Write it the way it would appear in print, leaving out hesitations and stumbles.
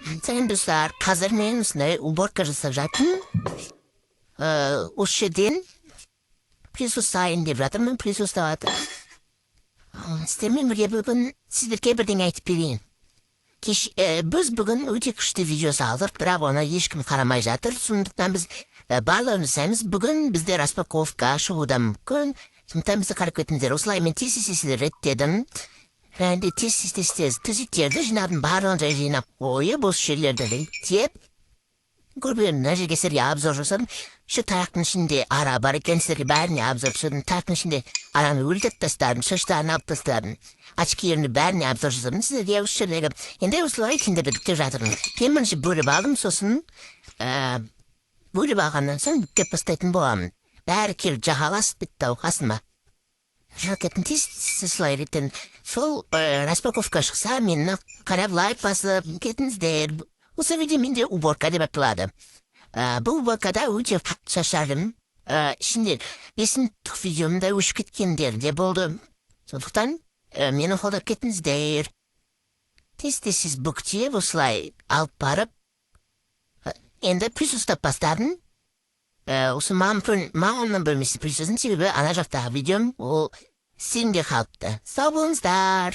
Sayın dostlar, қазір мен осындай уборка жасап жатырмын. Осы жерден присутствайын деп жатырмын, присутствовать. Сіздермен бірге бүгін сіздерге бірдеңе айтып берейін. Біз бүгін өте күшті видео салдық, бірақ оны ешкім қарамай жатыр. Сондықтан біз барлығымыз сәйміз, бүгін бізде распаковка шығуы мүмкін. Сондықтан бізді қарап кетіңіздер. Осылай мен тез реттедім. Бәнде тез түзеттерді жинадым, барлығын жай жинап қойып, осы жерлерді реттеп. Көрбеген мына жерге сіздерге обзор жасадым. Şu таяқтың ішінде ара бар екен, сіздерге бәріне обзор жасадым. Таяқтың ішінде араны өлтіп тастадым, шаштарын алып тастадым. Очкилерімді бәріне обзор жасадым. Сіздерге осы жерлерге енді осылай тендерліктеп жатырмын. Мен бірінші бөліп алдым, сосын бөліп алғаннан соң бүктеп тастайтын боламын. Бәрі келіп жағаласып бітті қасыма. Жалкетін тез слайд еттен. Сол распаковка шықса, мені қарап лайк басып кетіңіздер. Осы видео менде уборка деп аталады. Бұл уборкада өте шашарым. Ішінде бесінтік видеомда өшіп кеткендер де болды. Сондықтан мені қолдап кетіңіздер. Тез бүктеп осылай алып барып. Енді присутствовать бастадым. Осы мамамның бөлмесі присутствовать, себебі ана жақтағы видеом ол сенде қалыпты. Сау болыңыздар!